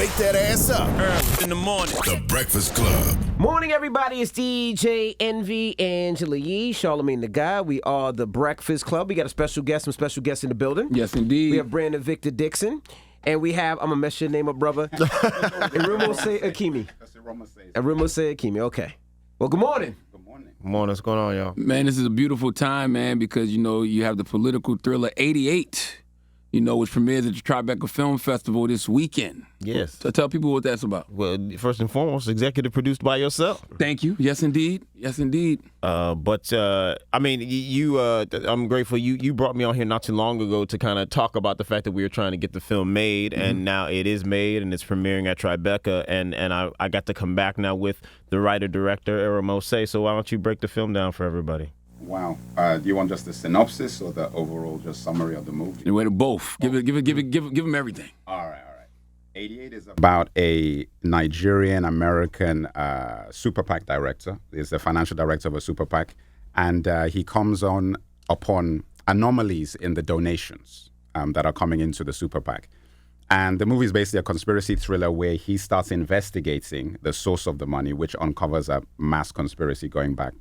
wake that ass up. In the morning. The Breakfast Club. Morning, everybody. It's DJ Envy, Angela Yee, Charlamagne the Guy. We are the Breakfast Club. We got some special guests in the building. Yes, indeed. We have Brandon Victor Dixon. And we have, I'm going to mess your name up, brother. Eromose Akimi. That's Eromose. Eromose Akimi, okay. Well, good morning. Good morning. Morning, what's going on, y'all? Man, this is a beautiful time, man, because, you know, you have the political thriller 88, you know, which premieres at the Tribeca Film Festival this weekend. Yes. So tell people what that's about. Well, first and foremost, executive produced by yourself. Thank you. Yes, indeed. Yes, indeed. But I mean, I'm grateful you brought me on here not too long ago to kind of talk about the fact that we were trying to get the film made, and now it is made and it's premiering at Tribeca, and I got to come back now with the writer-director, Eromose. So why don't you break the film down for everybody? Wow. Do you want just the synopsis or the overall just summary of the movie? Anyway, to both. Give them everything. All right. 88 is about a Nigerian-American super PAC director. He's the financial director of a super PAC. And he comes upon anomalies in the donations that are coming into the super PAC. And the movie is basically a conspiracy thriller where he starts investigating the source of the money, which uncovers a mass conspiracy going back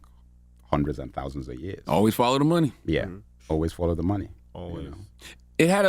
hundreds and thousands of years. Always follow the money. Yeah. Always follow the money. Always. You know? It had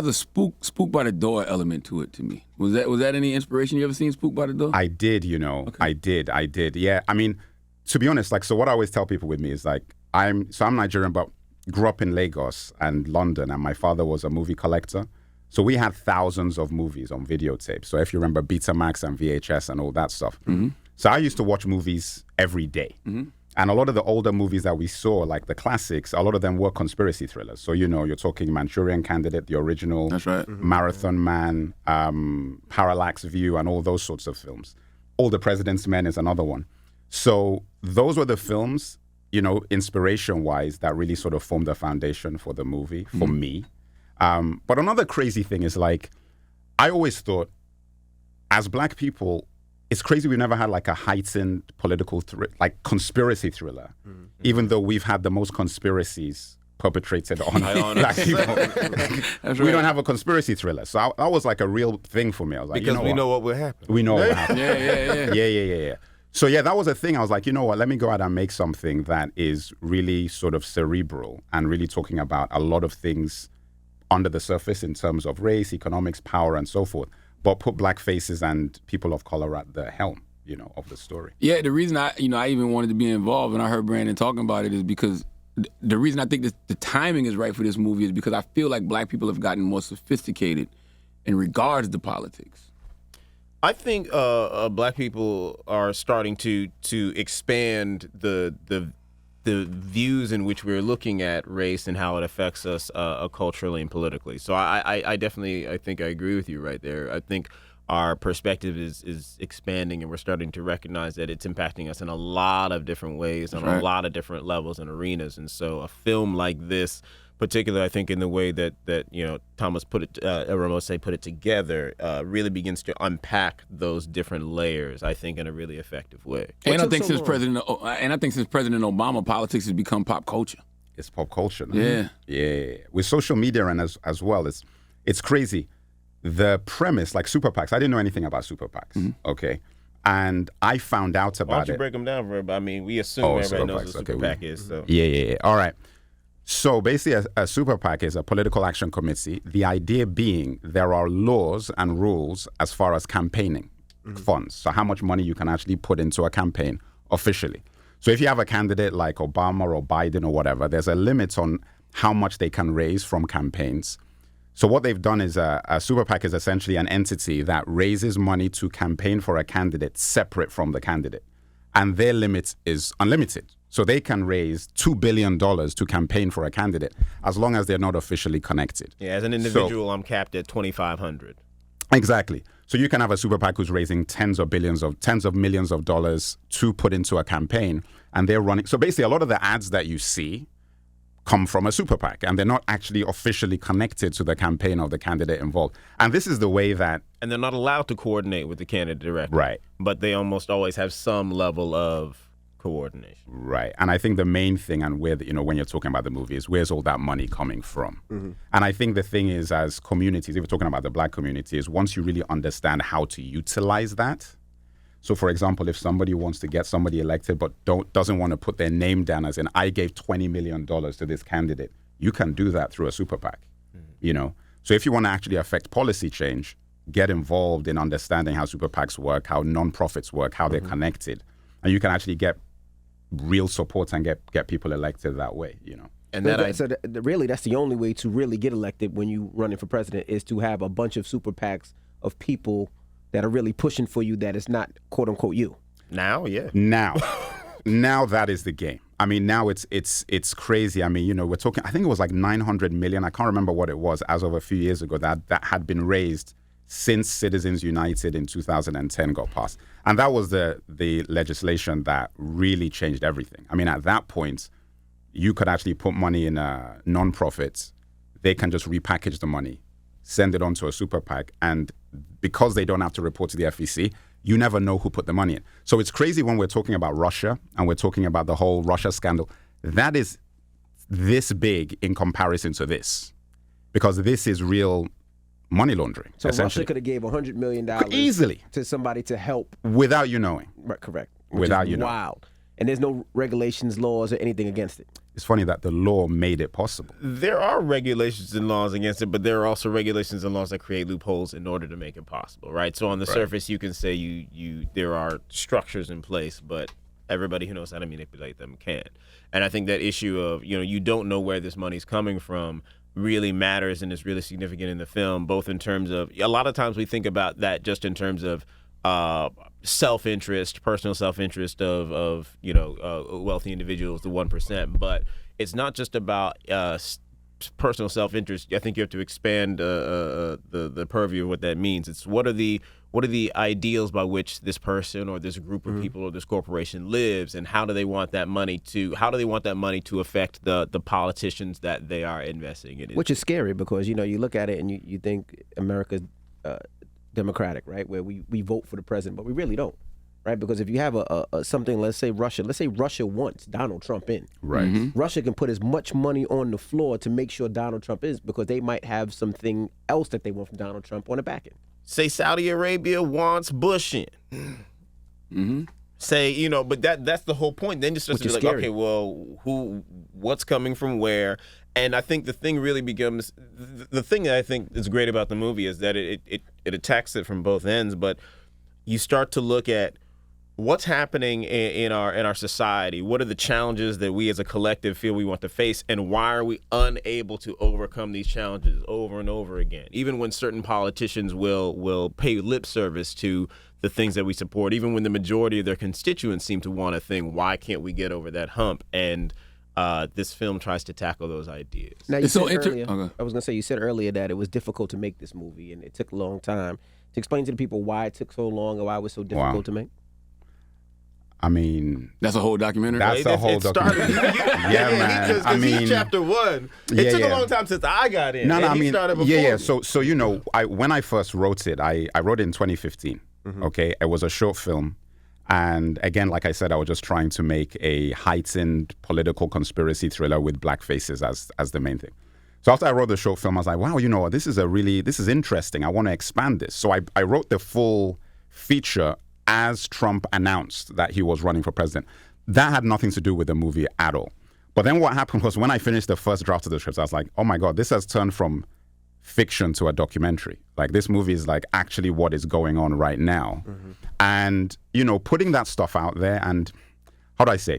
a spook by the door element to it to me. Was that any inspiration? You ever seen Spook by the Door? I did, you know. Okay. I did. Yeah. I mean, to be honest, so what I always tell people with me is I'm Nigerian, but grew up in Lagos and London, and my father was a movie collector. So we had thousands of movies on videotape. So if you remember Betamax and VHS and all that stuff. Mm-hmm. So I used to watch movies every day. Mm-hmm. And a lot of the older movies that we saw, like the classics, a lot of them were conspiracy thrillers. So, you know, you're talking Manchurian Candidate, the original, that's right. Marathon Man, Parallax View, and all those sorts of films. All the President's Men is another one. So those were the films, you know, inspiration-wise, that really sort of formed the foundation for the movie, for me. But another crazy thing is, I always thought, as Black people, it's crazy we've never had a heightened political conspiracy thriller, even though we've had the most conspiracies perpetrated on Black people. That's right. We don't have a conspiracy thriller. So that was a real thing for me. I was like, because we know what will happen. We know what will happen. Yeah. So yeah, that was a thing. I was like, you know what, let me go out and make something that is really sort of cerebral and really talking about a lot of things under the surface in terms of race, economics, power, and so forth, but put Black faces and people of color at the helm, you know, of the story. Yeah, the reason I even wanted to be involved and I heard Brandon talking about it is because the reason I think the timing is right for this movie is because I feel like Black people have gotten more sophisticated in regards to politics. I think Black people are starting to expand the views in which we're looking at race and how it affects us culturally and politically. So I definitely, I think I agree with you right there. I think our perspective is expanding, and we're starting to recognize that it's impacting us in a lot of different ways, on a lot of different levels and arenas. And so a film like this, particularly, I think in the way that you know Thomas Eromose put it together, really begins to unpack those different layers, I think, in a really effective way. And I think since President Obama, politics has become pop culture. It's pop culture now. Yeah. Yeah. With social media and as well, it's crazy. The premise, like super PACs, I didn't know anything about super PACs, okay? And I found out about it. Why don't you break them down for everybody? I mean, we assume everybody knows what super PAC is. So. Yeah. All right. So basically, a super PAC is a political action committee. The idea being there are laws and rules as far as campaigning funds. So how much money you can actually put into a campaign officially. So if you have a candidate like Obama or Biden or whatever, there's a limit on how much they can raise from campaigns. So what they've done is a super PAC is essentially an entity that raises money to campaign for a candidate separate from the candidate. And their limit is unlimited. So they can raise $2 billion to campaign for a candidate as long as they're not officially connected. Yeah, as an individual, I'm capped at $2,500. Exactly. So you can have a super PAC who's raising tens of millions of dollars to put into a campaign, and they're running. So basically, a lot of the ads that you see come from a super PAC, and they're not actually officially connected to the campaign of the candidate involved. And this is the way that... And they're not allowed to coordinate with the candidate directly. Right. But they almost always have some level of coordination. Right. And I think the main thing, and where, when you're talking about the movie, is where's all that money coming from? And I think the thing is, as communities, if we're talking about the black community, is once you really understand how to utilize that. So, for example, if somebody wants to get somebody elected but doesn't want to put their name down as in, I gave $20 million to this candidate, you can do that through a super PAC, So if you want to actually affect policy change, get involved in understanding how super PACs work, how nonprofits work, how they're connected. And you can actually get real support and get people elected that way, And really, that's the only way to really get elected when you running for president is to have a bunch of super PACs of people that are really pushing for you that is not quote unquote you. Now, yeah. Now that is the game. I mean, now it's crazy. I mean, we're talking, I think it was like 900 million. I can't remember what it was as of a few years ago that had been raised since Citizens United in 2010 got passed. And that was the legislation that really changed everything. I mean, at that point, you could actually put money in non-profits. They can just repackage the money, send it on to a super PAC, and because they don't have to report to the FEC, you never know who put the money in. So it's crazy when we're talking about Russia and we're talking about the whole Russia scandal. That is this big in comparison to this, because this is real money laundering. So Russia could have gave $100 million easily to somebody to help without you knowing. Right, correct. Without you knowing. Wow. And there's no regulations, laws, or anything against it. It's funny that the law made it possible. There are regulations and laws against it, but there are also regulations and laws that create loopholes in order to make it possible, right? So on the surface, you can say there are structures in place, but everybody who knows how to manipulate them can. And I think that issue of, you don't know where this money's coming from really matters and is really significant in the film, both in terms of, a lot of times we think about that just in terms of self-interest, personal self-interest of wealthy individuals, the 1%. But it's not just about personal self-interest. I think you have to expand the purview of what that means. It's what are the ideals by which this person or this group of people or this corporation lives, and how do they want that money to affect the politicians that they are investing in? Which is scary because you look at it and you think America's democratic, right? Where we vote for the president, but we really don't, right? Because if you have something, let's say Russia wants Donald Trump in, right? Russia can put as much money on the floor to make sure Donald Trump is, because they might have something else that they want from Donald Trump on the back end. Say Saudi Arabia wants Bush in. Say, but that's the whole point. Then just to be like, scary. Okay, well, what's coming from where? And I think the thing really becomes the thing that I think is great about the movie is that it attacks it from both ends, but you start to look at what's happening in our society. What are the challenges that we as a collective feel we want to face, and why are we unable to overcome these challenges over and over again? Even when certain politicians will pay lip service to the things that we support, even when the majority of their constituents seem to want a thing, why can't we get over that hump? And this film tries to tackle those ideas. Now, I was going to say, you said earlier that it was difficult to make this movie, and it took a long time. To explain to the people why it took so long or why it was so difficult to make? I mean, that's a whole documentary. That's a whole documentary. Yeah, man. Because he's chapter one. It took a long time since I got in. No, I mean, yeah. So when I first wrote it, I wrote it in 2015. Okay, it was a short film, and again, like I said, I was just trying to make a heightened political conspiracy thriller with black faces as the main thing. So after I wrote the short film, I was like, wow, this is interesting. I want to expand this. So I wrote the full feature as Trump announced that he was running for president. That had nothing to do with the movie at all. But then what happened was when I finished the first draft of the script, I was like, oh my God, this has turned from fiction to a documentary. Like, this movie is like actually what is going on right now. And, putting that stuff out there, and how do I say,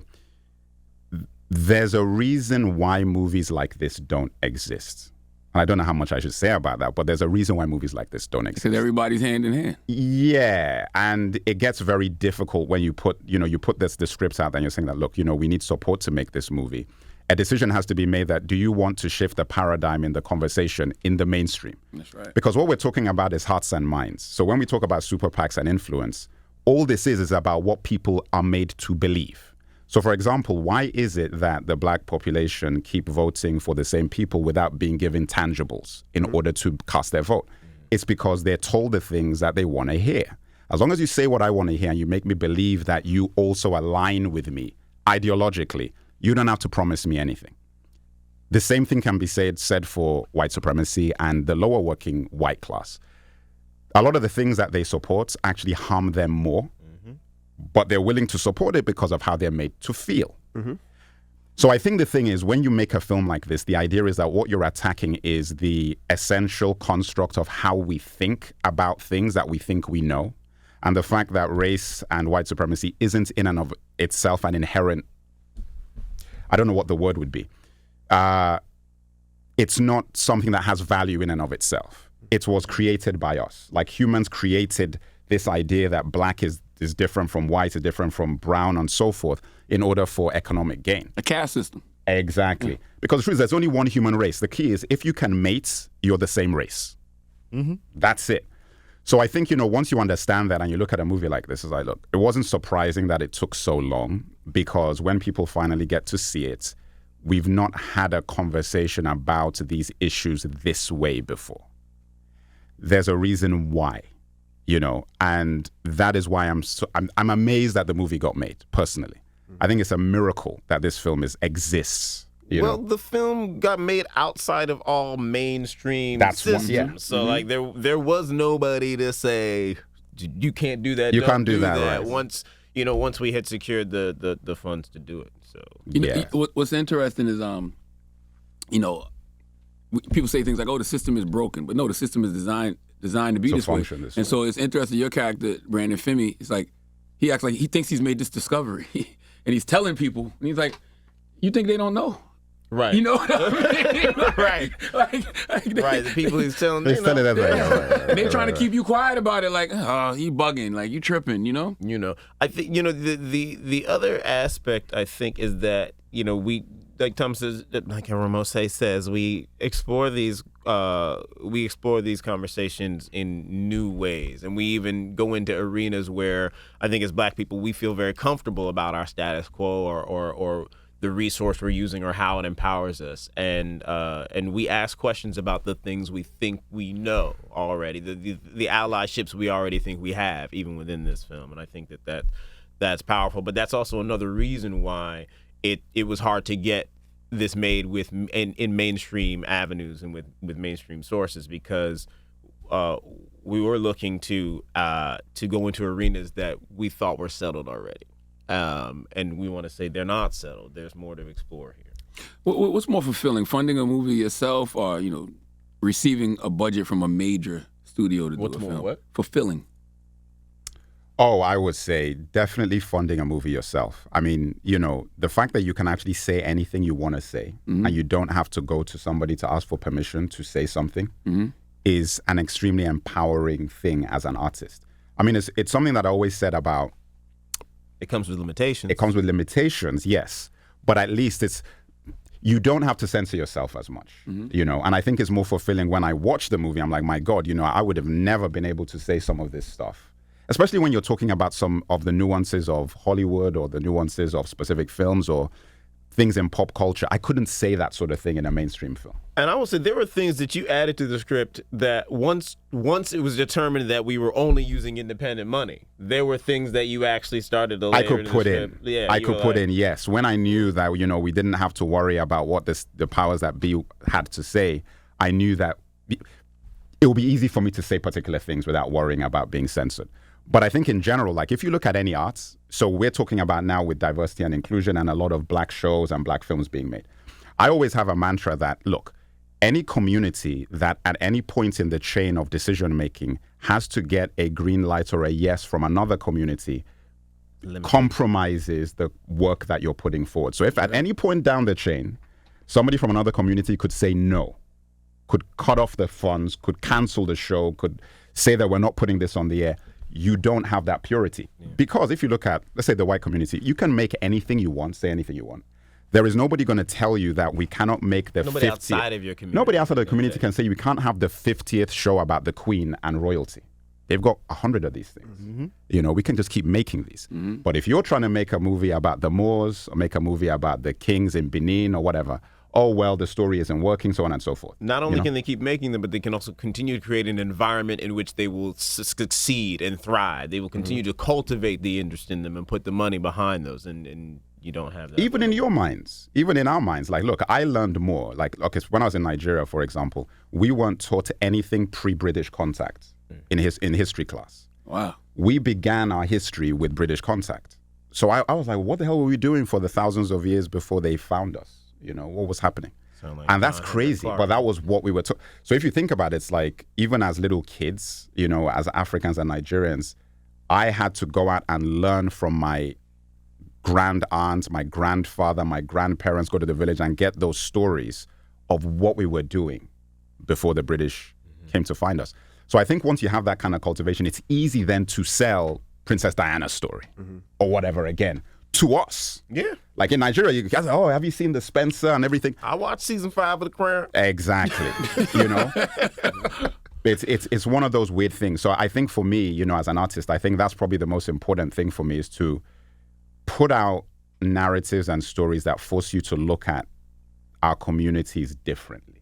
there's a reason why movies like this don't exist. And I don't know how much I should say about that, but there's a reason why movies like this don't exist. Because everybody's hand in hand. Yeah, and it gets very difficult when you put the scripts out there and you're saying that, look, we need support to make this movie. A decision has to be made that, do you want to shift the paradigm in the conversation in the mainstream? That's right. Because what we're talking about is hearts and minds. So when we talk about super PACs and influence, all this is about what people are made to believe. So, for example, why is it that the black population keep voting for the same people without being given tangibles in order to cast their vote? It's because they're told the things that they want to hear. As long as you say what I want to hear and you make me believe that you also align with me ideologically, you don't have to promise me anything. The same thing can be said for white supremacy and the lower working white class. A lot of the things that they support actually harm them more, but they're willing to support it because of how they're made to feel. So I think the thing is, when you make a film like this, the idea is that what you're attacking is the essential construct of how we think about things that we think we know. And the fact that race and white supremacy isn't in and of itself an inherent, I don't know what the word would be. It's not something that has value in and of itself. It was created by us. Like humans created this idea that black is different from white, is different from brown and so forth in order for economic gain. A caste system. Exactly. Because the truth is there's only one human race. The key is if you can mate, you're the same race. That's it. So I think, once you understand that and you look at a movie like this, it wasn't surprising that it took so long, because when people finally get to see it, we've not had a conversation about these issues this way before. There's a reason why, and that is why I'm amazed that the movie got made, personally. I think it's a miracle that this film exists. The film got made outside of all mainstream systems. So like there was nobody to say you can't do that. You can't do that. Right. Once we had secured the funds to do it. So What's interesting is people say things like, "Oh, the system is broken," but no, the system is designed to be this way. And so it's interesting. Your character, Brandon Femi, it's like he acts like he thinks he's made this discovery, and he's telling people, and he's like, "You think they don't know?" Right. You know what I mean? Right. Right. The people he's telling, they're telling that they're trying to keep you quiet about it, like, oh, he bugging, like you tripping, I think the other aspect I think is that we, like Tom says, like Eromose says, we explore these conversations in new ways, and we even go into arenas where I think as Black people we feel very comfortable about our status quo or the resource we're using or how it empowers us, and we ask questions about the things we think we know already, the allyships we already think we have, even within this film. And I think that's powerful. But that's also another reason why it was hard to get this made in mainstream avenues and with mainstream sources, because we were looking to go into arenas that we thought were settled already. And we want to say they're not settled. There's more to explore here. What's more fulfilling, funding a movie yourself, or receiving a budget from a major studio to do a film? What? Fulfilling. Oh, I would say definitely funding a movie yourself. I mean, the fact that you can actually say anything you want to say, and you don't have to go to somebody to ask for permission to say something, is an extremely empowering thing as an artist. I mean, it's something that I always said about. It comes with limitations. It comes with limitations, yes. But at least you don't have to censor yourself as much, And I think it's more fulfilling when I watch the movie. I'm like, my God, I would have never been able to say some of this stuff. Especially when you're talking about some of the nuances of Hollywood or the nuances of specific films or things in pop culture. I couldn't say that sort of thing in a mainstream film. And I will say there were things that you added to the script that once it was determined that we were only using independent money, there were things that you actually started to layer I could put in. Yeah, I could put in, yes. When I knew that, we didn't have to worry about what the powers that be had to say, I knew that it would be easy for me to say particular things without worrying about being censored. But I think in general, like if you look at any arts, so we're talking about now with diversity and inclusion and a lot of Black shows and Black films being made. I always have a mantra that, look, any community that at any point in the chain of decision making has to get a green light or a yes from another community compromises the work that you're putting forward. So if at any point down the chain, somebody from another community could say no, could cut off the funds, could cancel the show, could say that we're not putting this on the air, you don't have that purity. Yeah. Because if you look at, let's say, the white community, you can make anything you want, say anything you want. There is nobody going to tell you that we cannot make the 50th. Nobody outside of your community. Nobody outside of the community can say we can't have the 50th show about the Queen and royalty. They've got 100 of these things. We can just keep making these. But if you're trying to make a movie about the Moors or make a movie about the kings in Benin or whatever, oh, well, the story isn't working, so on and so forth. Not only can they keep making them, but they can also continue to create an environment in which they will succeed and thrive. They will continue to cultivate the interest in them and put the money behind those. And you don't have that. Even in your minds, even in our minds. Like, look, I learned more. Like, okay, when I was in Nigeria, for example, we weren't taught anything pre-British contact in history class. Wow. We began our history with British contact. So I was like, what the hell were we doing for the thousands of years before they found us? You know, what was happening? And that's crazy, but that was what we were taught. So if you think about it, it's like, even as little kids, you know, as Africans and Nigerians, I had to go out and learn from my grand aunts, my grandfather, my grandparents, go to the village and get those stories of what we were doing before the British came to find us. So I think once you have that kind of cultivation, it's easy then to sell Princess Diana's story or whatever again to us. Yeah. Like in Nigeria, you guys, oh, have you seen the Spencer and everything? I watched season 5 of The Crown. Exactly. You know, it's one of those weird things. So I think for me, you know, as an artist, I think that's probably the most important thing for me, is to put out narratives and stories that force you to look at our communities differently.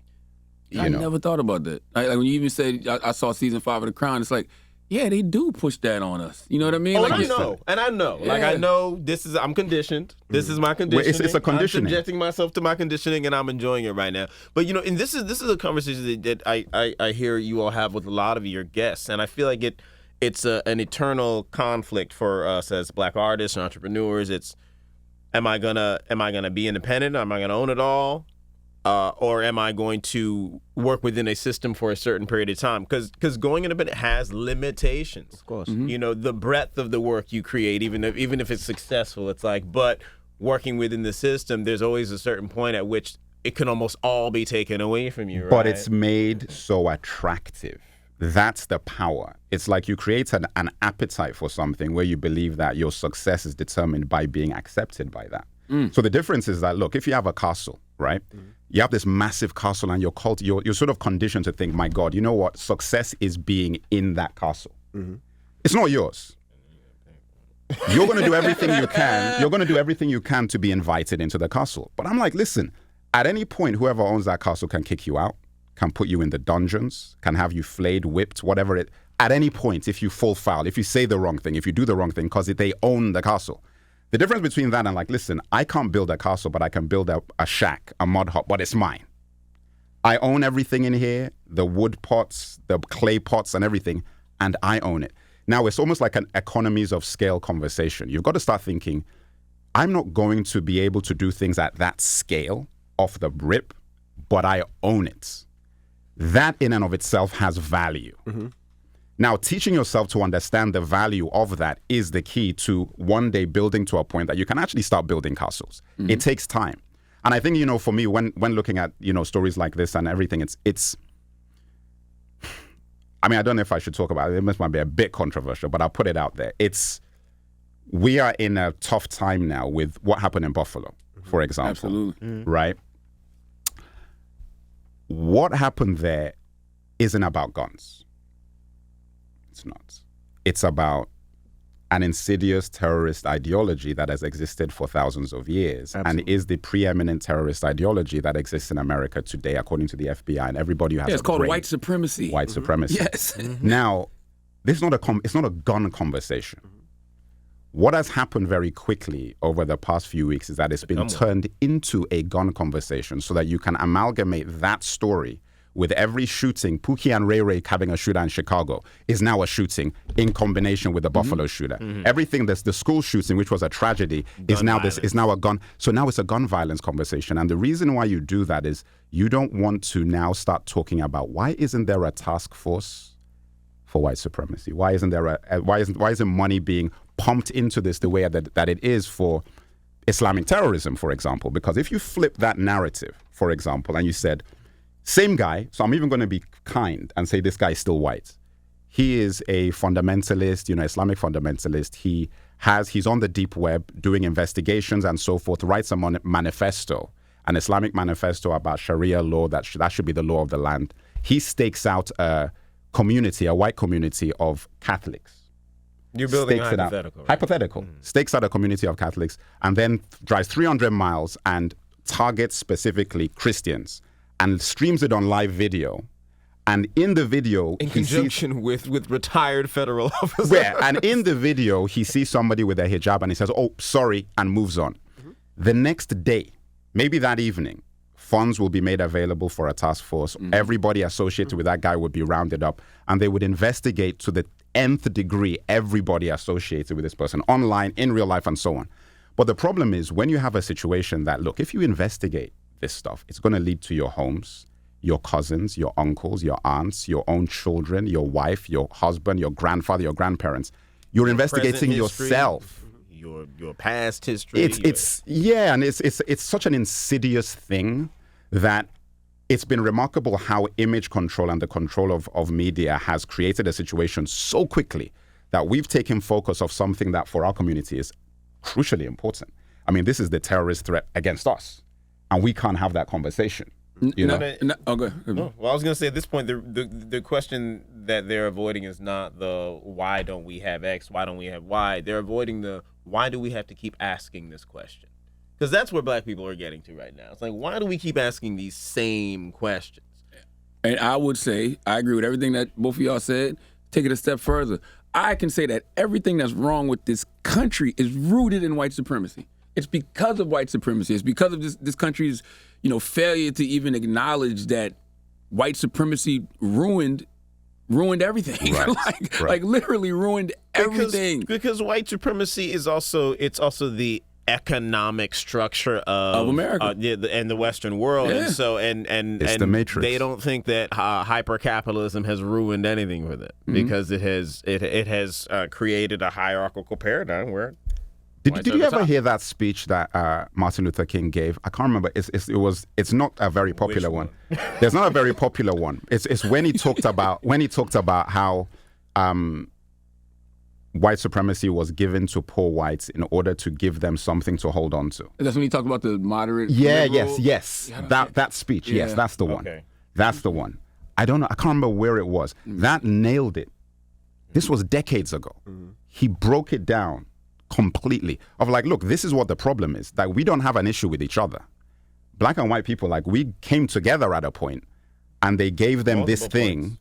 I never thought about that. Like when you even said, I saw season 5 of The Crown, it's like, yeah, they do push that on us. You know what I mean? Oh, like, and I know. Yeah. Like, I know I'm conditioned. This is my conditioning. It's a conditioning. I'm subjecting myself to my conditioning, and I'm enjoying it right now. But, you know, and this is a conversation that I hear you all have with a lot of your guests, and I feel like it's an eternal conflict for us as Black artists and entrepreneurs. It's, am I gonna be independent? Am I gonna own it all? Or am I going to work within a system for a certain period of time? Because going independent has limitations. Of course. You know, the breadth of the work you create, even if it's successful, it's like, but working within the system, there's always a certain point at which it can almost all be taken away from you, right? But it's made so attractive. That's the power. It's like you create an appetite for something where you believe that your success is determined by being accepted by that. So the difference is that, look, if you have a castle, right? You have this massive castle and you're sort of conditioned to think, my God, you know what? Success is being in that castle. It's not yours. You're going to do everything you can. You're going to do everything you can to be invited into the castle. But I'm like, listen, at any point, whoever owns that castle can kick you out, can put you in the dungeons, can have you flayed, whipped, whatever it. At any point, if you fall foul, if you say the wrong thing, if you do the wrong thing, because they own the castle. The difference between that and like, listen, I can't build a castle, but I can build a shack, a mud hut, but it's mine. I own everything in here, the wood pots, the clay pots and everything, and I own it. Now, it's almost like an economies of scale conversation. You've got to start thinking, I'm not going to be able to do things at that scale off the rip, but I own it. That in and of itself has value. Now, teaching yourself to understand the value of that is the key to one day building to a point that you can actually start building castles. It takes time. And I think, you know, for me, when looking at, you know, stories like this and everything, it's I mean, I don't know if I should talk about it. It might be a bit controversial, but I'll put it out there. We are in a tough time now with what happened in Buffalo, for example. Absolutely. Right? What happened there isn't about guns. It's not. It's about an insidious terrorist ideology that has existed for thousands of years. Absolutely. And is the preeminent terrorist ideology that exists in America today, according to the FBI and everybody who has Yeah, it's a called brain. white supremacy. White supremacy. Yes. Now, this is it's not a gun conversation. What has happened very quickly over the past few weeks is that it's been turned into a gun conversation so that you can amalgamate that story with every shooting. Pookie and Ray Ray having a shooter in Chicago is now a shooting in combination with the Buffalo shooter. Everything that's the school shooting, which was a tragedy, is now a gun. So now it's a gun violence conversation. And the reason why you do that is you don't want to now start talking about why isn't there a task force for white supremacy? Why isn't there why isn't money being pumped into this the way that it is for Islamic terrorism, for example? Because if you flip that narrative, for example, and you said, same guy, so I'm even going to be kind and say this guy is still white. He is a fundamentalist, Islamic fundamentalist. He's on the deep web doing investigations and so forth, writes a manifesto, an Islamic manifesto about Sharia law, that should be the law of the land. He stakes out a white community of Catholics. You're building Stakes it out. hypothetical. Right? Hypothetical. Stakes out a community of Catholics and then drives 300 miles and targets specifically Christians and streams it on live video. And in the video, in conjunction with retired federal officers. And in the video, he sees somebody with a hijab and he says, "Oh, sorry," and moves on. The next day, maybe that evening, funds will be made available for a task force. Everybody associated with that guy would be rounded up, and they would investigate to the nth degree everybody associated with this person, online, in real life, and so on. But the problem is when you have a situation that, look, if you investigate this stuff, it's going to lead to your homes, your cousins, your uncles, your aunts, your own children, your wife, your husband, your grandfather, your grandparents. You're investigating yourself. Your past history. It's such an insidious thing that it's been remarkable how image control and the control of media has created a situation so quickly that we've taken focus of something that for our community is crucially important. I mean, this is the terrorist threat against us, and we can't have that conversation. You know? Okay. Well, I was going to say at this point, the question that they're avoiding is not the why don't we have X, why don't we have Y. They're avoiding the why do we have to keep asking this question? Because that's where black people are getting to right now. It's like, why do we keep asking these same questions? And I would say, I agree with everything that both of y'all said. Take it a step further. I can say that everything that's wrong with this country is rooted in white supremacy. It's because of white supremacy. It's because of this country's, failure to even acknowledge that white supremacy ruined everything. Right. Like literally ruined everything. Because white supremacy is also the economic structure of America and the Western world, Yeah. and It's the Matrix. They don't think that hyper-capitalism has ruined anything for them because it has created a hierarchical paradigm where. Did you ever hear that speech that Martin Luther King gave? I can't remember. It's not a very popular one. There's not a very popular one. It's when he talked about how white supremacy was given to poor whites in order to give them something to hold on to. That's when he talked about the moderate. Yes. That speech. Yeah. Yes, that's the one. Okay. That's the one. I don't know. I can't remember where it was. That nailed it. This was decades ago. He broke it down completely of like, look, this is what the problem is, that we don't have an issue with each other. Black and white people, like, we came together at a point and they gave them this thing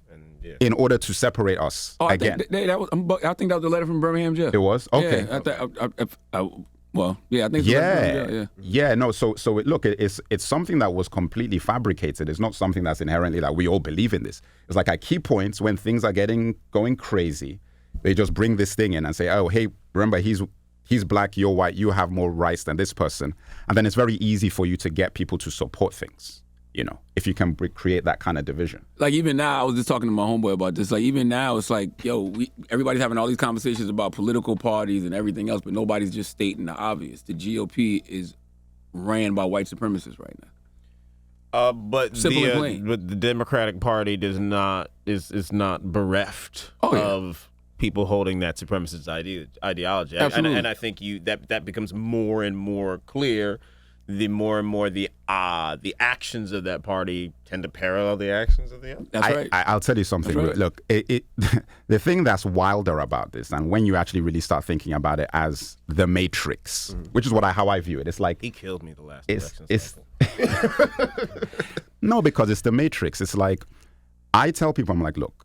in order to separate us again. I think that was the letter from Birmingham jail. It was? Okay. Yeah, I think it's No, so it's something that was completely fabricated. It's not something that's inherently like we all believe in this. It's like at key points when things are going crazy, they just bring this thing in and say, oh, hey, remember, he's black, you're white, you have more rights than this person. And then it's very easy for you to get people to support things, if you can create that kind of division. Like even now, I was just talking to my homeboy about this. Like even now, it's like, everybody's having all these conversations about political parties and everything else, but nobody's just stating the obvious. The GOP is ran by white supremacists right now. But the Democratic Party is not bereft of people holding that supremacist ideology. Absolutely. And I think that becomes more and more clear the more and more the actions of that party tend to parallel the actions of the other. That's right. I'll tell you something. That's right. Look, the thing that's wilder about this, and when you actually really start thinking about it as the Matrix, which is how I view it, it's like he killed me the last election cycle. No, because it's the Matrix. It's like, I tell people, I'm like, look,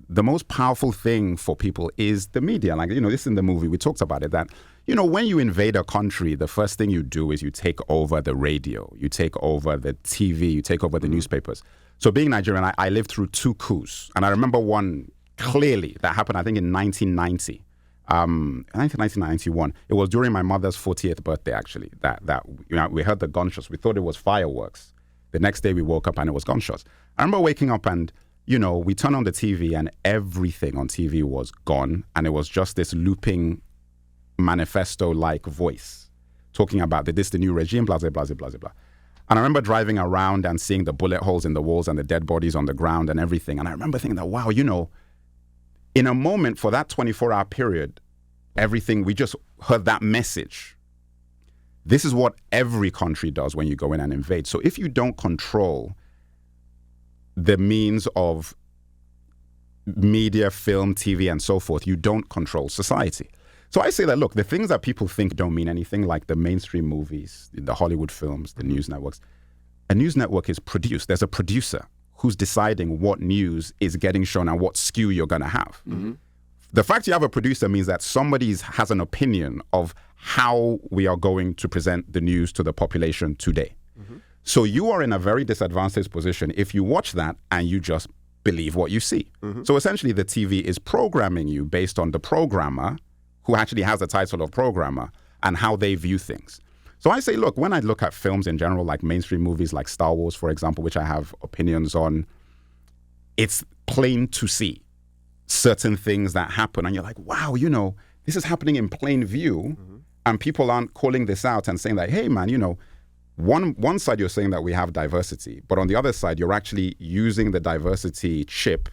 the most powerful thing for people is the media. Like, this in the movie, we talked about it, that, when you invade a country, the first thing you do is you take over the radio, you take over the TV, you take over the newspapers. So being Nigerian, I lived through 2 coups. And I remember one clearly that happened, I think, in 1990. 1991. It was during my mother's 40th birthday, actually, that we heard the gunshots. We thought it was fireworks. The next day we woke up and it was gunshots. I remember waking up and, we turned on the TV and everything on TV was gone. And it was just this looping manifesto-like voice talking about this the new regime, blah, blah, blah, blah, blah. And I remember driving around and seeing the bullet holes in the walls and the dead bodies on the ground and everything. And I remember thinking that, wow, in a moment for that 24-hour period, everything, we just heard that message. This is what every country does when you go in and invade. So if you don't control the means of media, film, TV, and so forth, you don't control society. So I say that, look, the things that people think don't mean anything, like the mainstream movies, the Hollywood films, the news networks. A news network is produced. There's a producer who's deciding what news is getting shown and what skew you're going to have. The fact you have a producer means that somebody has an opinion of how we are going to present the news to the population today. So you are in a very disadvantaged position if you watch that and you just believe what you see. So essentially the TV is programming you based on the programmer, who actually has the title of programmer, and how they view things. So I say, look, when I look at films in general, like mainstream movies like Star Wars, for example, which I have opinions on, it's plain to see certain things that happen. And you're like, wow, you know, this is happening in plain view. And people aren't calling this out and saying that, hey, man, you know, one side you're saying that we have diversity, but on the other side, you're actually using the diversity chip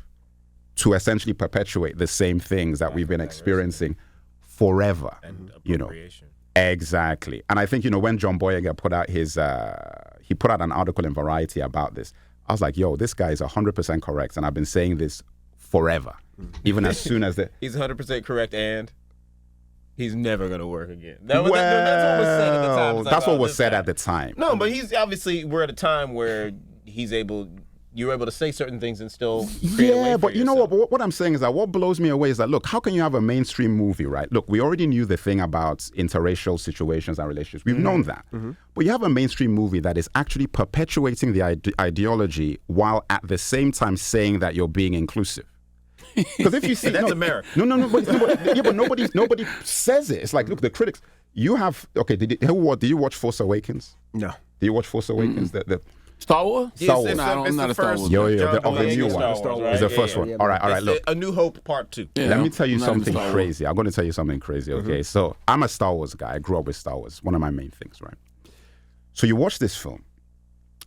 to essentially perpetuate the same things that we've been experiencing forever. And you know. appropriation. Exactly. And I think, you know, when John Boyega put out he put out an article in Variety about this, I was like, yo, this guy is 100% correct. And I've been saying this forever. Even as soon as He's 100% correct, and he's never going to work again. That's what was said at the time. It's like, that's what was this said guy. at the time. No, but he's obviously, we're at a time where you're able to say certain things and still create a way Yeah, for but you know yourself. what I'm saying is that what blows me away is that, look, how can you have a mainstream movie, right? Look, we already knew the thing about interracial situations and relationships. We've known that. But you have a mainstream movie that is actually perpetuating the ideology while at the same time saying that you're being inclusive. Because if you see... That's America. But nobody says it. It's like, look, the critics... You have... Okay, did you watch Force Awakens? No. Did you watch Force Awakens? The Star Wars? Star Wars. I'm not a Star Wars. Yo, John of the new Boyega one. Star Wars, right? It's the first one. All right, look. A New Hope Part 2. Yeah, Let me tell you I'm not into something Star Wars. crazy. I'm going to tell you something crazy, okay? So I'm a Star Wars guy. I grew up with Star Wars. One of my main things, right? So you watch this film,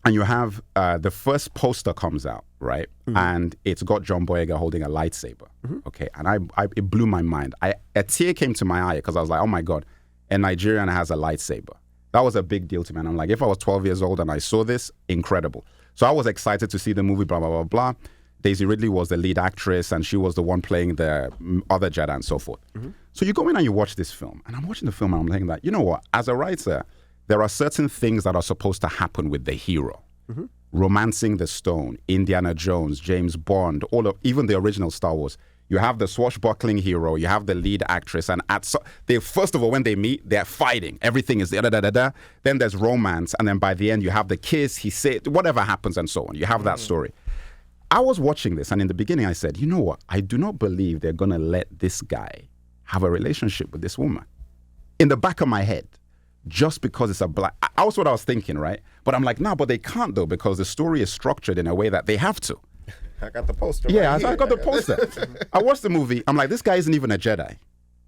and you have the first poster comes out, right? And it's got John Boyega holding a lightsaber, okay? And it blew my mind. A tear came to my eye because I was like, oh my God, a Nigerian has a lightsaber. That was a big deal to me. And I'm like, if I was 12 years old and I saw this, incredible. So I was excited to see the movie, blah, blah, blah, blah. Daisy Ridley was the lead actress, and she was the one playing the other Jedi and so forth. So you go in and you watch this film, and I'm watching the film and I'm thinking that, you know what, as a writer, there are certain things that are supposed to happen with the hero. Romancing the Stone, Indiana Jones, James Bond, even the original Star Wars. You have the swashbuckling hero, you have the lead actress, and first of all, when they meet, they're fighting. Everything is da-da-da-da-da. Then there's romance, and then by the end, you have the kiss, he said, whatever happens, and so on. You have that story. I was watching this, and in the beginning, I said, you know what? I do not believe they're going to let this guy have a relationship with this woman. In the back of my head, just because it's a black... That's what I was thinking, right? But I'm like, no, but they can't, though, because the story is structured in a way that they have to. I got the poster. Yeah, right I got the poster. I watched the movie. I'm like, this guy isn't even a Jedi.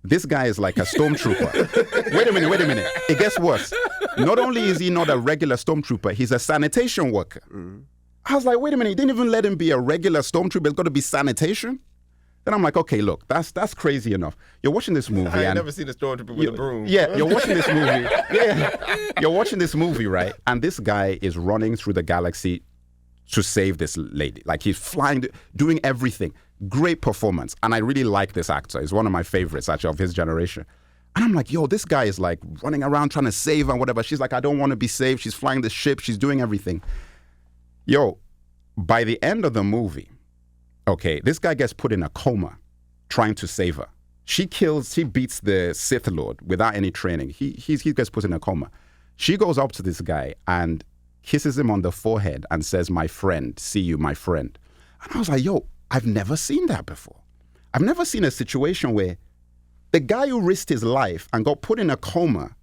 This guy is like a stormtrooper. Wait a minute. It gets worse. Not only is he not a regular stormtrooper, he's a sanitation worker. I was like, wait a minute, he didn't even let him be a regular stormtrooper. It's got to be sanitation? Then I'm like, okay, look, that's crazy enough. You're watching this movie. I ain't never seen a stormtrooper with a broom. Yeah, you're watching this movie. Yeah, you're watching this movie, right? And this guy is running through the galaxy to save this lady. Like, he's flying, doing everything. Great performance. And I really like this actor. He's one of my favorites, actually, of his generation. And I'm like, yo, this guy is like running around trying to save her and whatever. She's like, I don't want to be saved. She's flying the ship. She's doing everything. Yo, by the end of the movie, okay, this guy gets put in a coma trying to save her. She beats the Sith Lord without any training. He gets put in a coma. She goes up to this guy and kisses him on the forehead and says, my friend, see you, my friend. And I was like, yo, I've never seen that before. I've never seen a situation where the guy who risked his life and got put in a coma,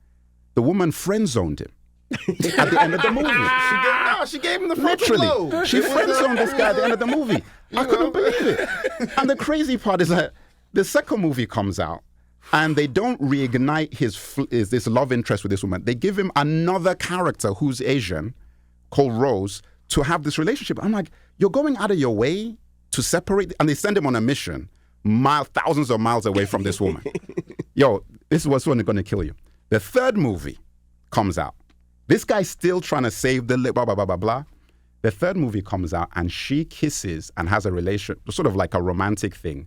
the woman friend-zoned him at the end of the movie. She gave him the frontal Literally. lobe. She friend-zoned this guy at the end of the movie. I couldn't believe it. And the crazy part is that the second movie comes out and they don't reignite this love interest with this woman. They give him another character who's Asian, called Rose, to have this relationship. I'm like, you're going out of your way to separate, and they send him on a mission thousands of miles away from this woman. Yo, this is what's going to kill you. The third movie comes out. This guy's still trying to save the blah, blah, blah, blah, blah. The third movie comes out and she kisses and has a relation, sort of like a romantic thing,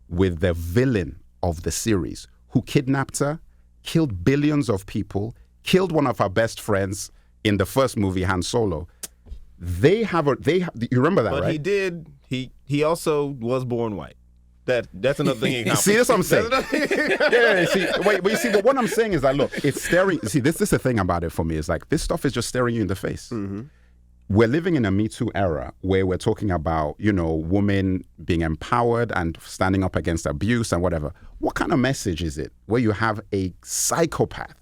with the villain of the series, who kidnapped her, killed billions of people, killed one of our best friends in the first movie, Han Solo. You remember that, But right? he did. He also was born white. That's another thing. He accomplished. See, that's what I'm saying. But you see, but what I'm saying is that, look, it's staring. See, this is the thing about it for me. Is like, this stuff is just staring you in the face. Mm-hmm. We're living in a Me Too era where we're talking about, women being empowered and standing up against abuse and whatever. What kind of message is it where you have a psychopath,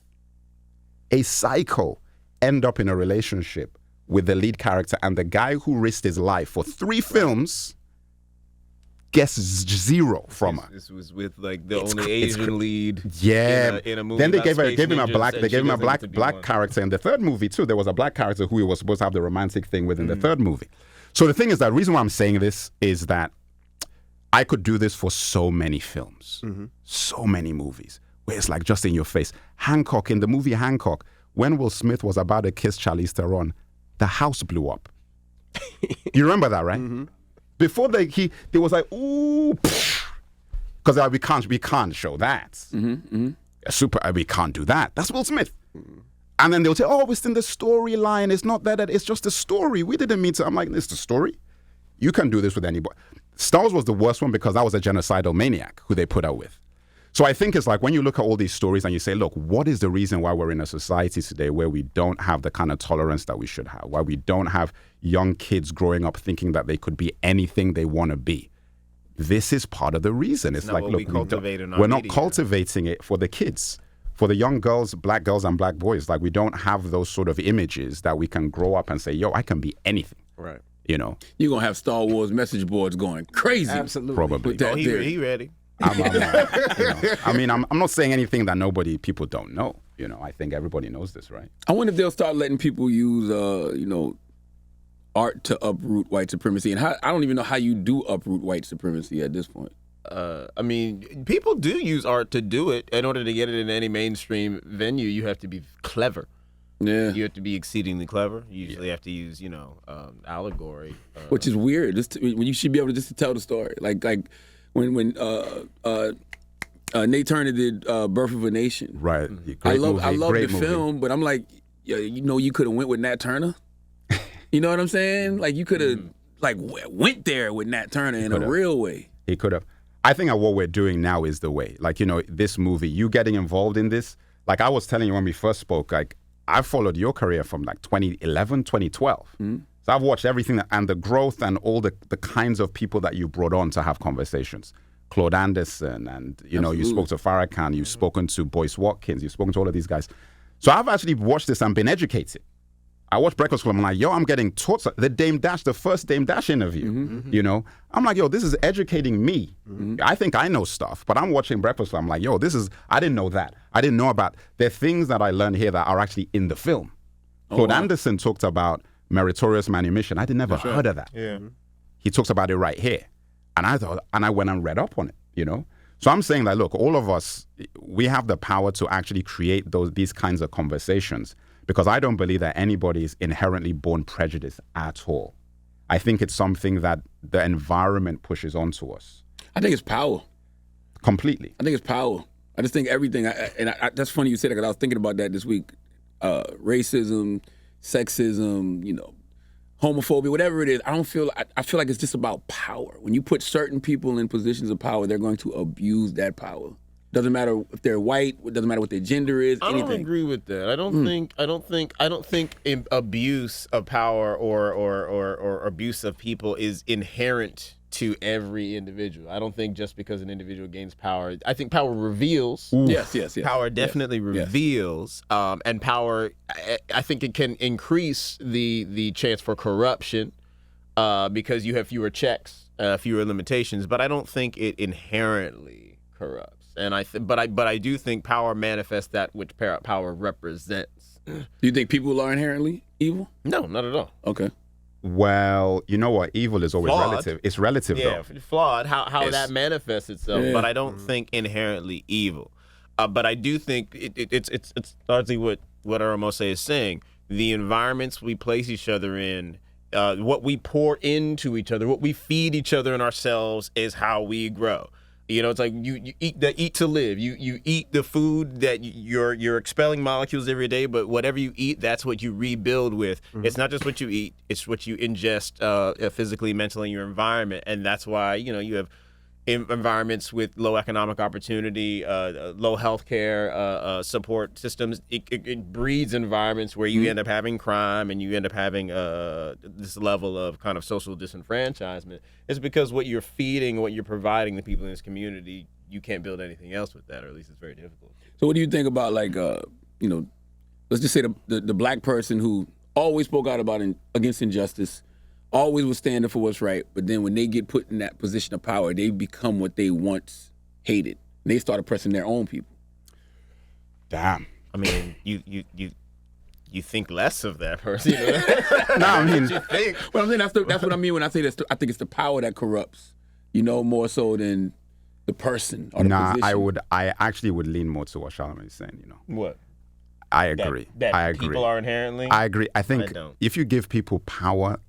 a psycho, end up in a relationship with the lead character, and the guy who risked his life for 3 films gets 0 from her? This was with like the only Asian lead. Yeah. In a movie. Then they about gave space him a ninjas, black. and They she gave him a doesn't get to be black one. character in the third movie too. There was a black character who he was supposed to have the romantic thing with in the third movie. So the thing is, that the reason why I'm saying this is that I could do this for so many films, so many movies, where it's like just in your face. Hancock, in the movie Hancock, when Will Smith was about to kiss Charlize Theron, the house blew up. You remember that, right? Before they was like, ooh, because we can't show that. We can't do that. That's Will Smith. And then they'll say, oh, it's in the storyline. It's not that. It's just a story. We didn't mean to. I'm like, it's the story. You can do this with anybody. Star Wars was the worst one because that was a genocidal maniac who they put out with. So I think it's like when you look at all these stories and you say, look, what is the reason why we're in a society today where we don't have the kind of tolerance that we should have, why we don't have young kids growing up thinking that they could be anything they want to be? This is part of the reason. It's not like, what look, we cultivate in our we're not media. cultivating it for the kids, for the young girls and black boys. Like, we don't have those sort of images that we can grow up and say, yo, I can be anything. Right. You know, You're going to have Star Wars message boards going crazy. Absolutely. probably. With that Oh, theory. he ready. I'm not saying anything that people don't know. I think everybody knows this, right? I wonder if they'll start letting people use, art to uproot white supremacy. And I don't even know how you do uproot white supremacy at this point. I mean, people do use art to do it. In order to get it in any mainstream venue, you have to be clever. Yeah. You have to be exceedingly clever. You usually have to use, allegory. Which is weird. When you should be able to just to tell the story. Like when Nate Turner did Birth of a Nation. Right. I love the film, but I'm like, you could have went with Nat Turner. You know what I'm saying? Like, you could have went there with Nat Turner in a real way. He could have. I think that what we're doing now is the way. Like, this movie, you getting involved in this. Like I was telling you when we first spoke, like, I followed your career from like 2011, 2012. So I've watched everything and the growth and all the kinds of people that you brought on to have conversations. Claude Anderson and, you spoke to Farrakhan, you've spoken to Boyce Watkins, you've spoken to all of these guys. So I've actually watched this and been educated. I watched Breakfast Club. I'm like, yo, I'm getting taught the first Dame Dash interview. I'm like, yo, this is educating me. I think I know stuff, but I'm watching Breakfast Club. I'm like, yo, I didn't know that. I didn't know about. There are things that I learned here that are actually in the film. Claude Anderson talked about meritorious manumission. I never heard of that. Yeah. He talks about it right here, and I went and read up on it. So I'm saying that, look, all of us, we have the power to actually create these kinds of conversations. Because I don't believe that anybody is inherently born prejudiced at all. I think it's something that the environment pushes onto us. I think it's power. Completely. I think it's power. I just think everything, that's funny you said that because I was thinking about that this week. Racism, sexism, homophobia, whatever it is. I feel like it's just about power. When you put certain people in positions of power, they're going to abuse that power. Doesn't matter if they're white. It doesn't matter what their gender is. I anything. don't agree with that. I don't think abuse of power or abuse of people is inherent to every individual. I don't think just because an individual gains power. I think power reveals. Yes. Power definitely reveals, and power. I think it can increase the chance for corruption, because you have fewer checks, fewer limitations. But I don't think it inherently corrupts. And but I do think power manifests that which power represents. Do you think people are inherently evil? No, not at all. Okay. Well, you know what? Evil is always Flawed. relative. It's relative, Yeah, though. flawed. How that manifests itself, Yeah. but I don't think inherently evil. But I do think it's largely what Eromose is saying. The environments we place each other in, what we pour into each other, what we feed each other and ourselves, is how we grow. You know, it's like you eat to live. You eat the food that you're expelling molecules every day, but whatever you eat, that's what you rebuild with. It's not just what you eat; it's what you ingest physically, mentally in your environment, and that's why you have environments with low economic opportunity, low healthcare support systems. It breeds environments where you end up having crime and you end up having this level of kind of social disenfranchisement. It's because what you're feeding, what you're providing the people in this community, you can't build anything else with that, or at least it's very difficult. So what do you think about let's just say the black person who always spoke out against injustice, always was standing for what's right, but then when they get put in that position of power, they become what they once hated. They start oppressing their own people. Damn. I mean, you think less of that person. No, I mean, you think. Well, I'm saying that's what I mean when I say that. I think it's the power that corrupts, more so than the person or the position. I actually would lean more to what Charlamagne is saying. What? I agree. That I agree. people are inherently. I agree. I think if you give people power,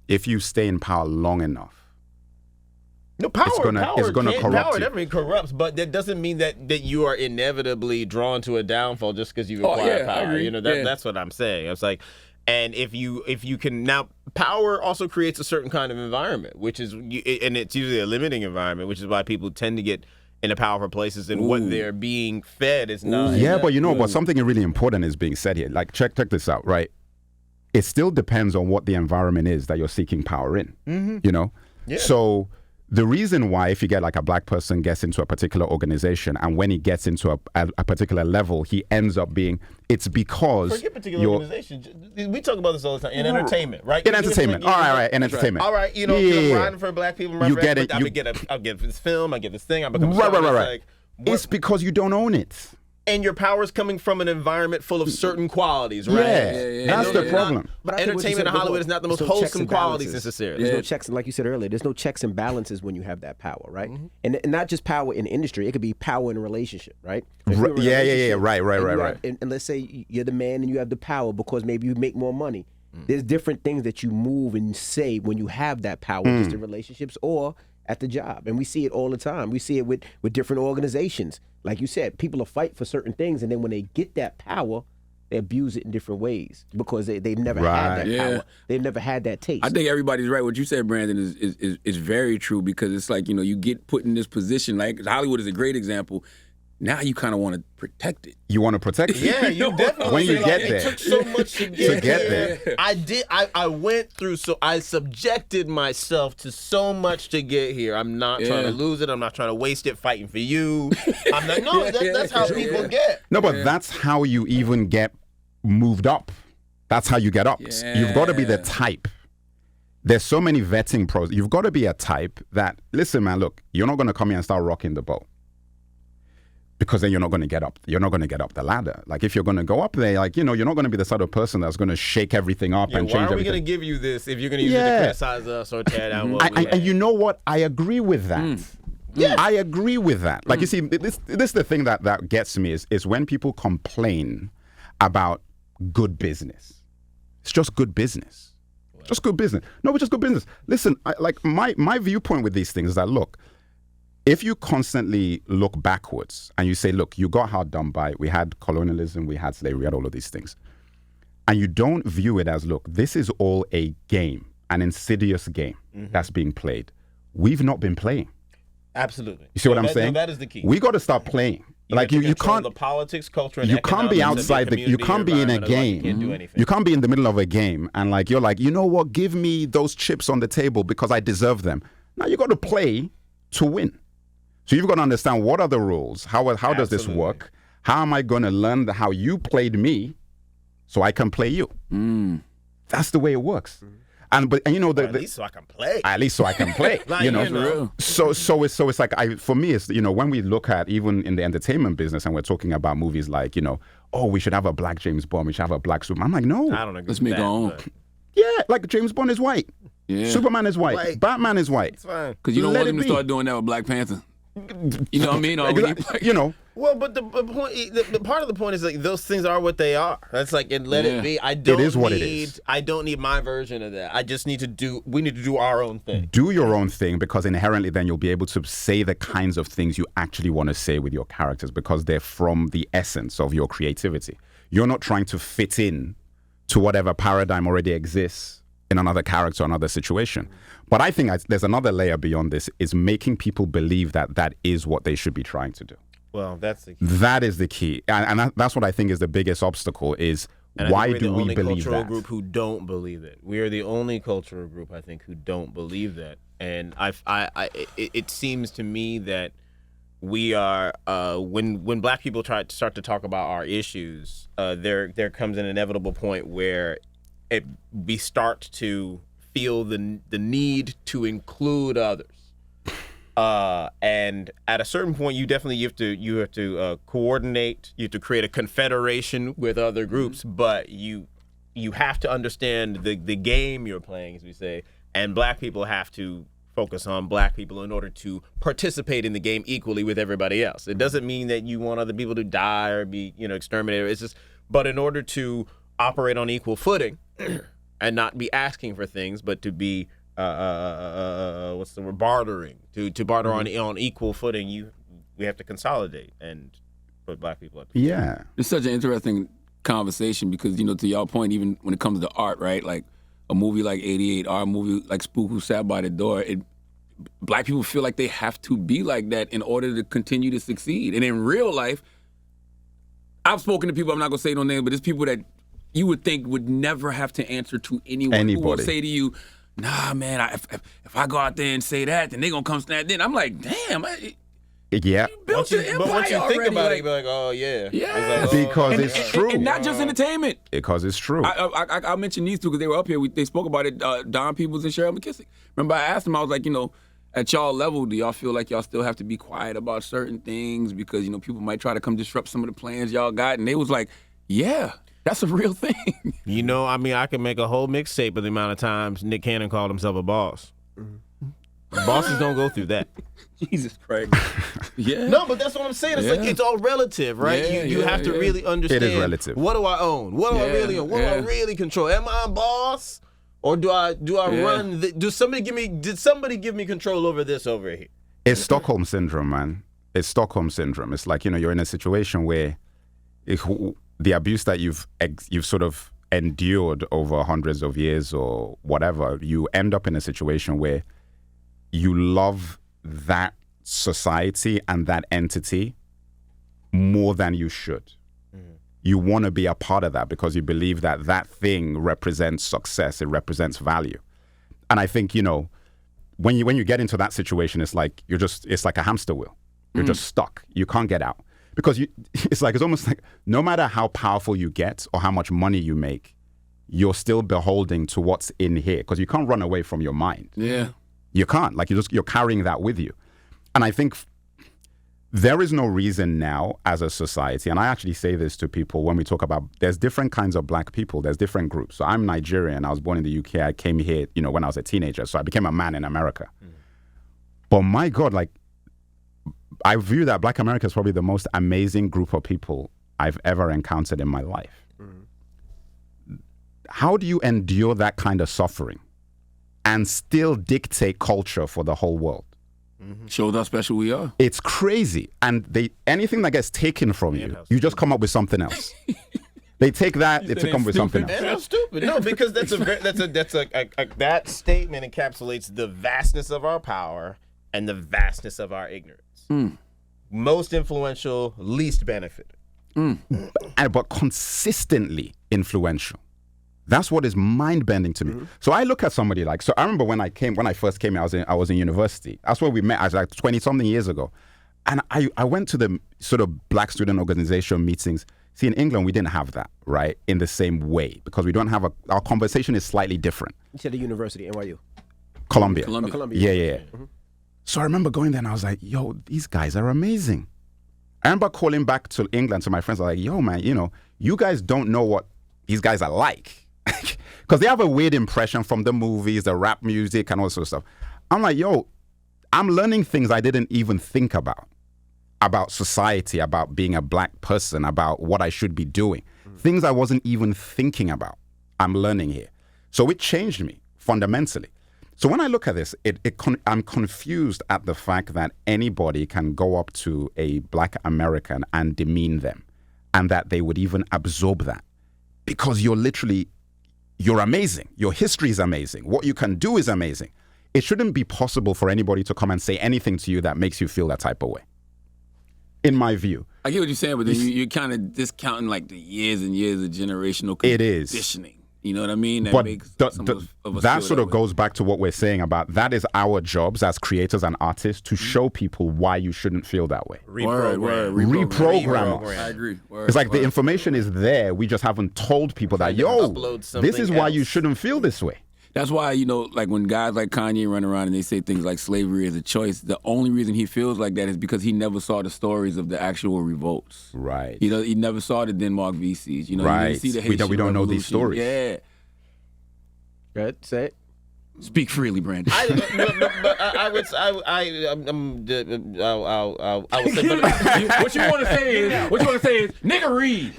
if you stay in power long enough, power it's gonna corrupt power you. definitely corrupts, but that doesn't mean that you are inevitably drawn to a downfall just because you've acquired power. I agree. That's what I'm saying. It's like, and if you can now, power also creates a certain kind of environment, which is, and it's usually a limiting environment, which is why people tend to get into powerful places, and what they're being fed is not. Yeah, but but something really important is being said here. Like, check this out, right? It still depends on what the environment is that you're seeking power in. Yeah. So the reason why, if you get like a black person gets into a particular organization, and when he gets into a particular level, he ends up being, it's because forget particular organization. We talk about this all the time in entertainment, right? In entertainment, all right, in entertainment. All right, you're riding for black people. I'll get this film, I get this thing, I become right. It's because you don't own it. And your power is coming from an environment full of certain qualities, right? Yeah. That's the problem. But entertainment in Hollywood is not the most wholesome qualities necessarily. There's no checks, like you said earlier, there's no checks and balances when you have that power, right? And not just power in industry, it could be power in a relationship, right? Right. And let's say you're the man and you have the power because maybe you make more money. There's different things that you move and say when you have that power, just in relationships or at the job. And we see it all the time. We see it with different organizations. Like you said, people will fight for certain things, and then when they get that power, they abuse it in different ways because they've never had that power. They've never had that taste. I think everybody's right. What you said, Brandon, is very true, because it's like, you get put in this position. Like, Hollywood is a great example. Now you kind of want to protect it. You want to protect it? Yeah, you definitely. When you get there. It took so much to get there. I went through, I subjected myself to so much to get here. I'm not trying to lose it. I'm not trying to waste it fighting for you. I'm not. No, that's how people get. No, but that's how you even get moved up. That's how you get up. Yeah. You've got to be the type. There's so many vetting pros. You've got to be a type that, listen, man, look, you're not going to come here and start rocking the boat. Because then you're not going to get up. You're not going to get up the ladder. Like, if you're going to go up there, like, you're not going to be the sort of person that's going to shake everything up and change everything. Why are we going to give you this if you're going to use it to criticize us or tear down what we have? And you know what? I agree with that. Yeah, I agree with that. Like, you see, this is the thing that gets me is when people complain about good business. It's just good business. Just good business. No, but just good business. Listen, my viewpoint with these things is that, look, if you constantly look backwards and you say, look, you got hard done by, we had colonialism, we had slavery, we had all of these things, and you don't view it as, look, this is all a game, an insidious game that's being played. We've not been playing. Absolutely. You see what I'm saying? No, that is the key. We got to start playing. You can't the politics, culture, and you can't be outside you can't be in a game. You can't be in the middle of a game and you're like, you know what, give me those chips on the table because I deserve them. Now you got to play to win. So you've got to understand, what are the rules? How does this work? How am I going to learn how you played me so I can play you? That's the way it works. At least so I can play. At least so I can play. So it's like, for me, it's, when we look at, even in the entertainment business, and we're talking about movies like, we should have a black James Bond, we should have a black Superman. I'm like, no. I don't agree. Let's make our own. Yeah, like James Bond is white. Yeah. Superman is white. Batman is white. It's fine. Because you don't want them to start doing that with Black Panther. You know what I mean? Or when he- you know. Well, but the point, the part of the point is like those things are what they are. That's like, and let it be. I don't is what need, it is. I don't need my version of that. I just need to do. We need to do our own thing. Do your own thing, because inherently then you'll be able to say the kinds of things you actually want to say with your characters, because they're from the essence of your creativity. You're not trying to fit in to whatever paradigm already exists in another character or another situation. But I think there's another layer beyond this, is making people believe that that is what they should be trying to do. Well, that's the key. That is the key. And that's what I think is the biggest obstacle, is And why I think do we're the we only believe cultural that? group who don't believe it. We are the only cultural group, I think, who don't believe that. And it seems to me that we are when Black people start to talk about our issues, there comes an inevitable point where we start to feel the need to include others. And at a certain point, you have to coordinate. You have to create a confederation with other groups, but you have to understand the game you're playing, as we say. And Black people have to focus on Black people in order to participate in the game equally with everybody else. It doesn't mean that you want other people to die or be exterminated. It's just, but in order to operate on equal footing and not be asking for things, but to be what's the word, bartering, to barter on equal footing, we have to consolidate and put Black people up. Yeah. It's such an interesting conversation because, to y'all point, even when it comes to art, right? Like a movie like 88 or a movie like Spook Who Sat by the Door, Black people feel like they have to be like that in order to continue to succeed. And in real life, I've spoken to people, I'm not going to say no names, but it's people that you would think would never have to answer to anyone who will say to you, nah, man, if I go out there and say that, then they going to come snap in. I'm like, damn. Yeah. You built your empire But once you think already, about it, like, you be like, oh, yeah. Yeah. It's like, Because it's true. And not just entertainment. Because it's true. I mentioned these two because they were up here. They spoke about it, Don Peebles and Cheryl McKissick. Remember, I asked them, I was like, at y'all level, do y'all feel like y'all still have to be quiet about certain things because, people might try to come disrupt some of the plans y'all got? And they was like, yeah, that's a real thing. I can make a whole mixtape of the amount of times Nick Cannon called himself a boss. Bosses don't go through that. Jesus Christ. Yeah. No, but that's what I'm saying. It's like it's all relative, right? Yeah, you have to really understand. It is relative. What do I own? What do I really own? What do I really control? Am I a boss, or do I run? Did somebody give me control over this over here? It's Stockholm syndrome, man. It's Stockholm syndrome. It's like you're in a situation where the abuse that you've sort of endured over hundreds of years or whatever, you end up in a situation where you love that society and that entity more than you should. You want to be a part of that because you believe that thing represents success, it represents value. And I think, when you get into that situation, it's like it's like a hamster wheel. You're just stuck. You can't get out. Because it's almost like no matter how powerful you get or how much money you make, you're still beholden to what's in here because you can't run away from your mind. Yeah. You can't. You're carrying that with you. And I think there is no reason now as a society, and I actually say this to people when we talk about, there's different kinds of Black people, there's different groups. So I'm Nigerian, I was born in the UK, I came here, when I was a teenager, so I became a man in America. But my God, I view that Black America is probably the most amazing group of people I've ever encountered in my life. How do you endure that kind of suffering and still dictate culture for the whole world? Shows how special we are. It's crazy. And anything that gets taken from you, you just come up with something else. They take that to come up with something else. And I'm stupid. No, because that statement encapsulates the vastness of our power and the vastness of our ignorance. Most influential, least benefited. But consistently influential. That's what is mind-bending to me. So I look at somebody so I remember when I first came, I was in university. That's where we met. I was 20-something years ago. And I went to the sort of Black student organization meetings. See, in England, we didn't have that, right, in the same way because we don't have our conversation is slightly different. You said the university, NYU. Columbia. Oh, Columbia. Yeah. So I remember going there and I was like, yo, these guys are amazing. I remember calling back to England to my friends. I was like, yo, man, you guys don't know what these guys are like. Because they have a weird impression from the movies, the rap music and all sorts of stuff. I'm like, yo, I'm learning things I didn't even think about society, about being a black person, about what I should be doing. Things I wasn't even thinking about, I'm learning here. So it changed me fundamentally. So when I look at this, I'm confused at the fact that anybody can go up to a black American and demean them, and that they would even absorb that. Because you're amazing. Your history is amazing. What you can do is amazing. It shouldn't be possible for anybody to come and say anything to you that makes you feel that type of way, in my view. I get what you're saying, but then you're kind of discounting like the years and years of generational It is. conditioning. You know what I mean? That But makes that that sort of goes back to what we're saying about that is our jobs as creators and artists to show people why you shouldn't feel that way. Reprogram. I agree. It's like the information is there. We just haven't told people that, this is why you shouldn't feel this way. That's why, like when guys like Kanye run around and they say things like slavery is a choice, the only reason he feels like that is because he never saw the stories of the actual revolts. Right. He never saw the Denmark VCs. Right. You didn't see the Haitian We don't know these Revolution. stories. Yeah. Go ahead, say it. Speak freely, Brandon. I would say, What you want to say is, nigga read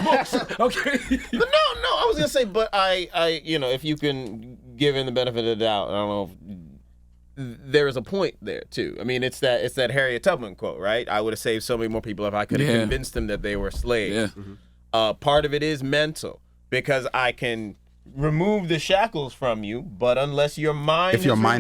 books. Okay. But no, I was gonna say, but I, if you can give him the benefit of the doubt, I don't know. There is a point there too. I mean, it's that Harriet Tubman quote, right? I would have saved so many more people if I could have convinced them that they were slaves. Yeah. Part of it is mental because I can remove the shackles from you, but unless your mind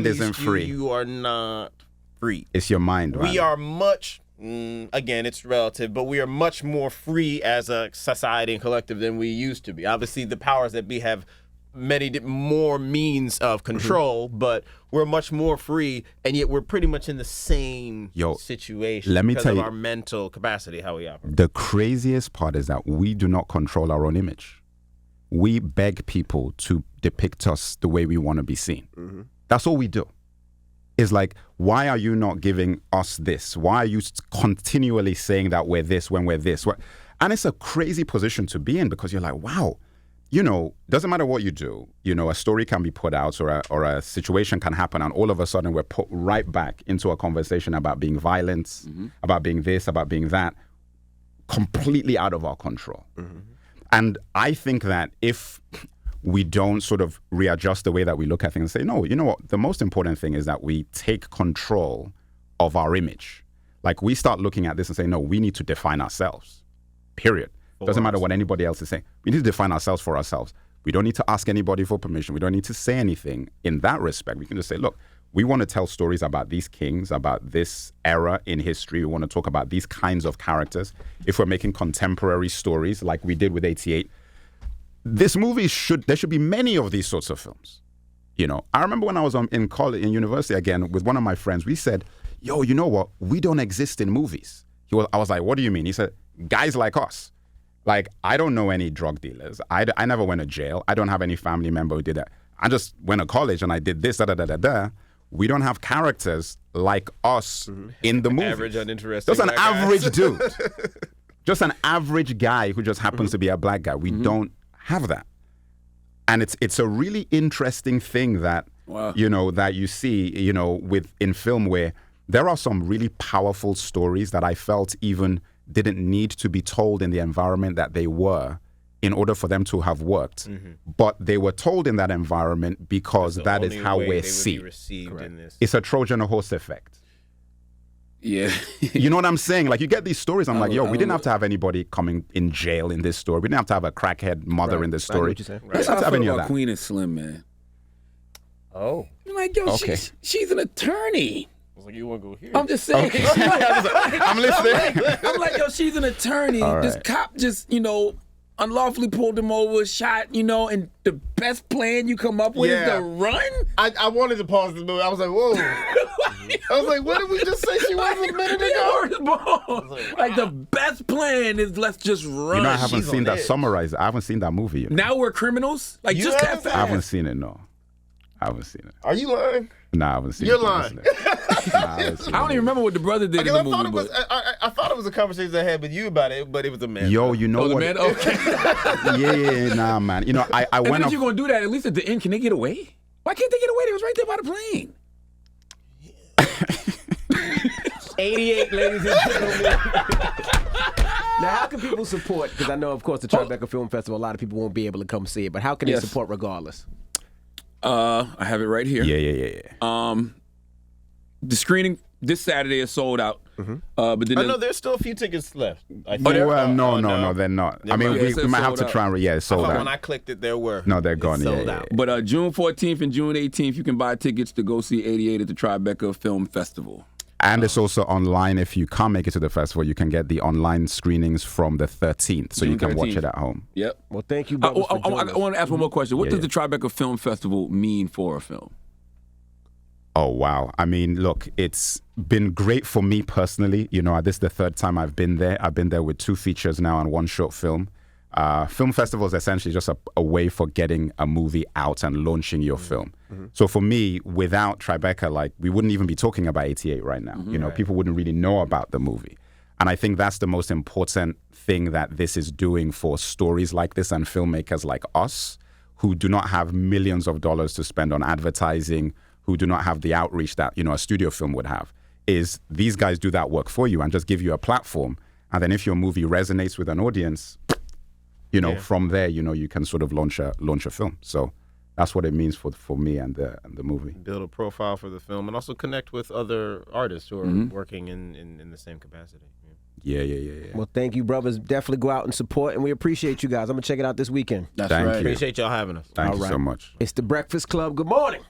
isn't free, you are not free. It's your mind. We are much, again, it's relative, but we are much more free as a society and collective than we used to be. Obviously, the powers that be have many more means of control, but we're much more free, and yet we're pretty much in the same situation let me because tell of you, our mental capacity, how we operate. The craziest part is that we do not control our own image. We beg people to depict us the way we want to be seen. That's all we do. It's like, why are you not giving us this? Why are you continually saying that we're this when we're this? And it's a crazy position to be in because you're like, wow, doesn't matter what you do, a story can be put out or a situation can happen and all of a sudden we're put right back into a conversation about being violent, about being this, about being that, completely out of our control. And I think that if we don't sort of readjust the way that we look at things and say, no, you know what, the most important thing is that we take control of our image. Like we start looking at this and say, no, we need to define ourselves, period. Doesn't matter what anybody else is saying. We need to define ourselves for ourselves. We don't need to ask anybody for permission. We don't need to say anything in that respect. We can just say, look, we want to tell stories about these kings, about this era in history. We want to talk about these kinds of characters. If we're making contemporary stories like we did with 88, there should be many of these sorts of films. I remember when I was in college, in university again, with one of my friends, we said, yo, you know what? We don't exist in movies. I was like, what do you mean? He said, guys like us. Like, I don't know any drug dealers. I never went to jail. I don't have any family member who did that. I just went to college and I did this, da-da-da-da-da. We don't have characters like us in the movie. Average, uninteresting. Just an average dude. Just an average guy who just happens to be a black guy. We don't have that. And it's a really interesting thing that, that you see, in film where there are some really powerful stories that I felt even didn't need to be told in the environment that they were in order for them to have worked. But they were told in that environment because that is how we're seen. It's a Trojan horse effect. Yeah. You know what I'm saying? Like, you get these stories, I'm like, yo, we didn't have to have anybody coming in jail in this story. We didn't have to have a crackhead mother in this story. Right. We didn't have to have any of that. Queen and Slim, man. Oh. I'm like, yo, Okay. she's an attorney. I was like, you want to go here? I'm just saying. Okay. I'm listening. I'm like, yo, she's an attorney. All This right. cop just, unlawfully pulled him over, shot, and the best plan you come up with is to run? I wanted to pause the movie. I was like, whoa. I was like, what did we just say she was a minute ago? Like, the best plan is let's just run. I haven't She's seen on that edge. summarized. I haven't seen that movie. Now we're criminals? Like, You just that haven't? fast? I haven't seen it, no. I haven't seen it. Are you lying? No, I haven't seen You're it. lying. I don't even remember what the brother did in the I movie. thought it was. I thought it was a conversation I had with you about it, but it was a man. Yo, you know Oh, the what? man? Okay. Yeah, nah, man. I And went if off. you're going to do that, at least at the end, can they get away? Why can't they get away? They was right there by the plane. 88, ladies and gentlemen. Now, how can people support? Because I know, of course, the Tribeca Film Festival, a lot of people won't be able to come see it, but how can they support regardless? I have it right here. Yeah. The screening this Saturday is sold out. But then I know there's still a few tickets left. I think. No, they're not. I mean, we might have to try and it's sold out. When I clicked it, there were. No, they're gone. Sold out. But June 14th and June 18th, you can buy tickets to go see 88 at the Tribeca Film Festival. And it's also online. If you can't make it to the festival, you can get the online screenings from the 13th, so June you can 13th. watch it at home. Yep. Well, thank you, brothers, for joining I want to ask one more question. What does the Tribeca Film Festival mean for a film? Oh, wow. I mean, look, it's been great for me personally. You know, this is the third time I've been there. I've been there with 2 features now and 1 short film. Film festival is essentially just a way for getting a movie out and launching your film. So for me, without Tribeca, like, we wouldn't even be talking about 88 right now. You know, people wouldn't really know about the movie. And I think that's the most important thing that this is doing for stories like this and filmmakers like us, who do not have millions of dollars to spend on advertising, who do not have the outreach that, you know, a studio film would have, is these guys do that work for you and just give you a platform. And then if your movie resonates with an audience, you know, from there, you know, you can sort of launch a film. So that's what it means for me and the movie. Build a profile for the film and also connect with other artists who are working in the same capacity. Yeah. Well, thank you, brothers. Definitely go out and support, and we appreciate you guys. I'm going to check it out this weekend. That's Thank right. you. Appreciate y'all having us. Thank you so much. It's The Breakfast Club. Good morning.